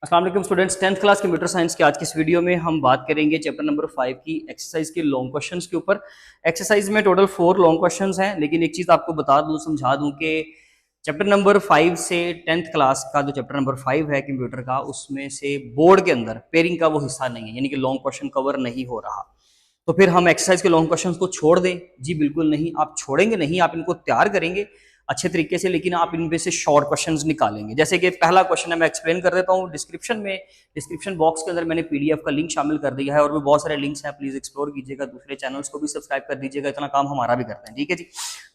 अस्सलाम वालेकुम students, 10th class computer science के आज की इस वीडियो में हम बात करेंगे चैप्टर नंबर 5 की एक्सरसाइज के लॉन्ग क्वेश्चंस के ऊपर। एक्सरसाइज में टोटल 4 लॉन्ग क्वेश्चंस हैं, लेकिन एक चीज़ आपको बता दूं, समझा दूं कि चैप्टर नंबर 5 से 10th क्लास का जो चैप्टर नंबर 5 है कंप्यूटर का, उसमें से बोर्ड के अंदर पेयरिंग का वो हिस्सा नहीं है, यानी कि लॉन्ग क्वेश्चन कवर नहीं हो रहा। तो फिर हम एक्सरसाइज के लॉन्ग क्वेश्चंस को छोड़ दें? जी बिल्कुल नहीं, आप छोड़ेंगे नहीं, आप इनको तैयार करेंगे अच्छे तरीके से, लेकिन आप इनमें से शॉर्ट क्वेश्चंस निकालेंगे। जैसे कि पहला क्वेश्चन है, मैं एक्सप्लेन कर देता हूँ। डिस्क्रिप्शन बॉक्स के अंदर मैंने पीडीएफ का लिंक शामिल कर दिया है, और भी बहुत सारे लिंक्स हैं, प्लीज एक्सप्लोर कीजिएगा। दूसरे चैनल्स को भी सब्सक्राइब कर दीजिएगा, इतना काम हमारा भी करते हैं, ठीक है जी।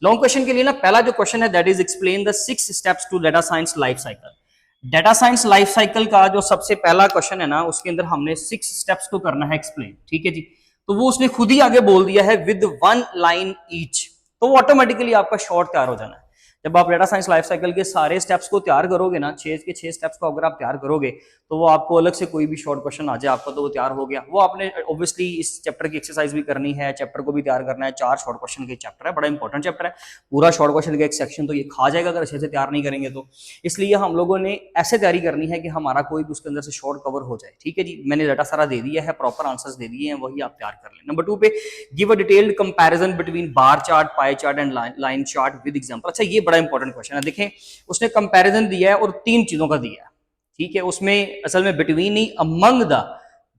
लॉन्ग क्वेश्चन के लिए ना पहला जो क्वेश्चन है, that is explain the 6 steps to data science life cycle. Data science life cycle का जो सबसे पहला क्वेश्चन है ना, उसके अंदर हमने 6 स्टेप्स को करना है एक्सप्लेन, ठीक है जी। तो वो उसने खुद ही आगे बोल दिया है विद 1 लाइन ईच, तो वो ऑटोमेटिकली आपका शॉर्ट तैयार हो जाना है। जब आप डाटा साइंस लाइफ साइकिल के सारे स्टेप्स को तैयार करोगे ना, 6 के 6 स्टेप्स को अगर आप तैयार करोगे, तो वो आपको अलग से कोई भी शॉर्ट क्वेश्चन आ जाए आपका, तो वो तैयार हो गया। वो आपने ऑब्वियसली इस चैप्टर की एक्सरसाइज भी करनी है, चैप्टर को भी तैयार करना है। 4 शॉर्ट क्वेश्चन के चैप्टर है, बड़ा इंपॉर्टेंट चैप्टर है। पूरा शॉर्ट क्वेश्चन का एक सेक्शन तो ये खा जाएगा अगर अच्छे से तैयार नहीं करेंगे तो। इसलिए हम लोगों ने ऐसे तैयारी करनी है कि हमारा कोई भी उसके अंदर से शॉर्ट कवर हो जाए, ठीक है जी। मैंने डाटा सारा दे दिया है, प्रॉपर आंसर्स दे दिए हैं, वही आप तैयार कर लें। नंबर 2 पे give a detailed comparison between bar chart, pie chart and line chart with example. अच्छा, ये बड़ा इंपॉर्टेंट क्वेश्चन है। देखें, उसने कंपैरिजन दिया है और 3 चीजों का दिया है, ठीक है। उसमें असल में बिटवीन नहीं, among the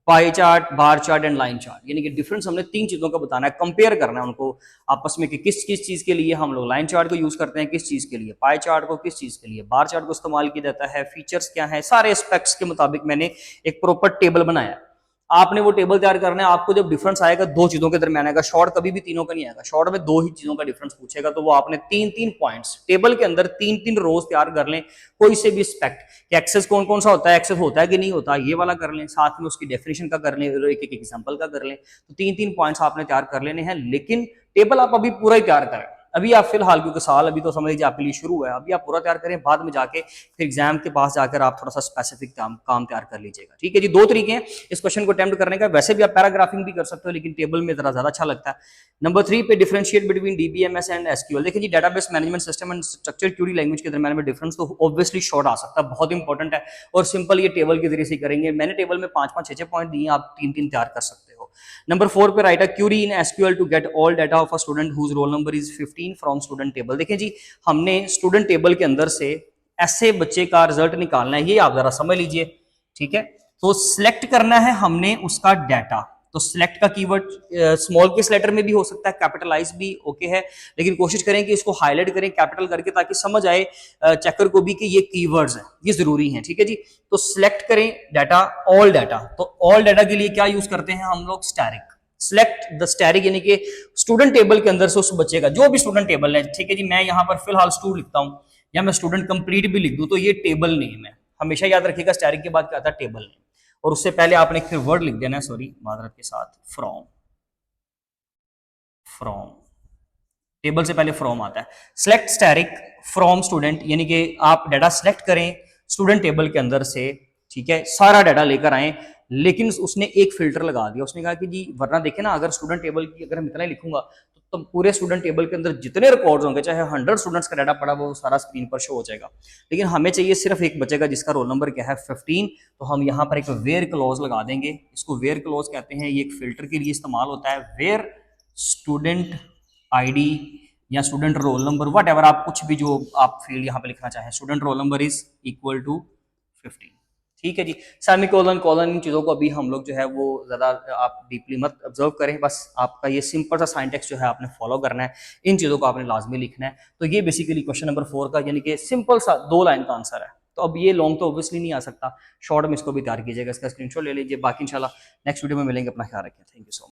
pie chart, bar chart and line chart, यानी कि डिफरेंस हमने 3 चीजों का बताना है, कंपेयर करना है उनको आपस में कि किस किस चीज के लिए हम लोग लाइन चार्ट को यूज करते हैं, किस चीज के लिए पाई चार्ट को, किस चीज के लिए बार चार्ट को इस्तेमाल किया जाता है, फीचर्स क्या है, सारे एस्पेक्ट्स के मुताबिक मैंने एक प्रॉपर टेबल बनाया है। आपने वो टेबल तैयार करना है। आपको जब डिफरेंस आएगा 2 चीजों के दरमियान आएगा, शॉर्ट कभी भी तीनों का नहीं आएगा, शॉर्ट में 2 ही चीजों का डिफरेंस पूछेगा, तो वो आपने 3-3 पॉइंट्स टेबल के अंदर 3-3 रोज तैयार कर लें, कोई से भी स्पेक्ट कि एक्सेस कौन कौन सा होता है, एक्सेस होता है कि नहीं होता, ये वाला कर लें, साथ में उसकी डेफिनेशन का कर लें, एक एक एग्जांपल का कर लें। तो 3-3 पॉइंट्स आपने तैयार कर लेने हैं, लेकिन टेबल आप अभी पूरा ही तैयार करें। अभी आप फिलहाल, क्योंकि साल अभी तो समझ लीजिए आपके लिए शुरू है, अभी आप पूरा तैयार करें, बाद में जाके फिर एग्जाम के पास जाकर आप थोड़ा सा स्पेसिफिक काम तैयार कर लीजिएगा, ठीक है जी। 2 तरीके हैं इस क्वेश्चन को अटेम्प्ट करने का। वैसे भी आप पैराग्राफिंग भी कर सकते हो, लेकिन टेबल में जरा ज्यादा अच्छा लगता है। नंबर 3 पे differentiate between DBMS and SQL. देखिए जी, database management system and structure query language के दरमियान में डिफरेंस तो ऑब्वियसली शॉर्ट आ सकता है, बहुत इंपॉर्टेंट है, और सिंपल ये टेबल के जरिए से करेंगे। मैंने टेबल में 5-5, 6-6 पॉइंट दिए, आप 3-3 तैयार कर सकते हो। नंबर 4 पे write a query in SQL to get all data of a student whose roll number is 15 from student table. देखिए जी, हमने स्टूडेंट टेबल के अंदर से ऐसे बच्चे का रिजल्ट निकालना है, ये आप जरा समझ लीजिए, ठीक है। तो सिलेक्ट करना है हमने उसका डाटा। तो सिलेक्ट का कीवर्ड स्मॉल केस लेटर में भी हो सकता है, कैपिटलाइज भी ओके है, लेकिन कोशिश करें कि इसको हाईलाइट करें कैपिटल करके, ताकि समझ आए चेकर को भी कि ये कीवर्ड्स हैं, ये जरूरी हैं, ठीक है जी। तो सिलेक्ट करें डाटा, ऑल डाटा। तो ऑल डाटा के लिए क्या यूज करते हैं हम लोग? स्टैरिक। सिलेक्ट द स्टैरिक, यानी कि स्टूडेंट टेबल के अंदर से उस बच्चे का जो भी स्टूडेंट टेबल है, ठीक है जी। मैं यहाँ पर फिलहाल स्टूड लिखता हूँ, या मैं स्टूडेंट कंप्लीट भी लिख दूं, तो ये टेबल नेम है। हमेशा याद रखिएगा, स्टैरिक के बाद क्या आता है? Table name. और उससे पहले आपने फिर वर्ड लिख देना है, सॉरी मादरत के साथ, फ्रॉम। फ्रॉम टेबल से पहले फ्रॉम आता है। सिलेक्ट स्टैरिक फ्रॉम स्टूडेंट, यानी कि आप डाटा सिलेक्ट करें स्टूडेंट टेबल के अंदर से, ठीक है, सारा डाटा लेकर आए। लेकिन उसने एक फिल्टर लगा दिया, उसने कहा कि जी वरना देखे ना, अगर स्टूडेंट टेबल की अगर हम इतना ही लिखूंगा, तो पूरे स्टूडेंट टेबल के अंदर जितने रिकॉर्ड्स होंगे, चाहे 100 स्टूडेंट्स का डाटा पड़ा, वो सारा स्क्रीन पर शो हो जाएगा। लेकिन हमें चाहिए सिर्फ एक बचेगा जिसका रोल नंबर क्या है? 15। तो हम यहाँ पर एक वेयर क्लॉज लगा देंगे। इसको वेयर क्लॉज कहते हैं, ये एक फिल्टर के लिए इस्तेमाल होता है। वेयर स्टूडेंट आईडी या student roll number, what ever, आप कुछ भी जो आप फील्ड यहाँ पे लिखना चाहें, student roll number is equal to 15, ठीक है जी। सेमीकोलन, कॉलन, इन चीजों को अभी हम लोग जो है वो ज्यादा आप डीपली मत ऑब्जर्व करें, बस आपका ये सिंपल सा साइंटेक्स जो है आपने फॉलो करना है, इन चीजों को आपने लाजमी लिखना है। तो ये बेसिकली क्वेश्चन नंबर 4 का, यानी कि सिंपल सा 2 लाइन का आंसर है। तो अब ये लॉन्ग तो ऑब्वियसली नहीं आ सकता, शॉर्ट में इसको भी तैयार कीजिएगा, इसका स्क्रीनशॉट ले लीजिए। बाकी इंशाल्लाह नेक्स्ट वीडियो में मिलेंगे, अपना ख्याल रखिए, थैंक यू सो मच।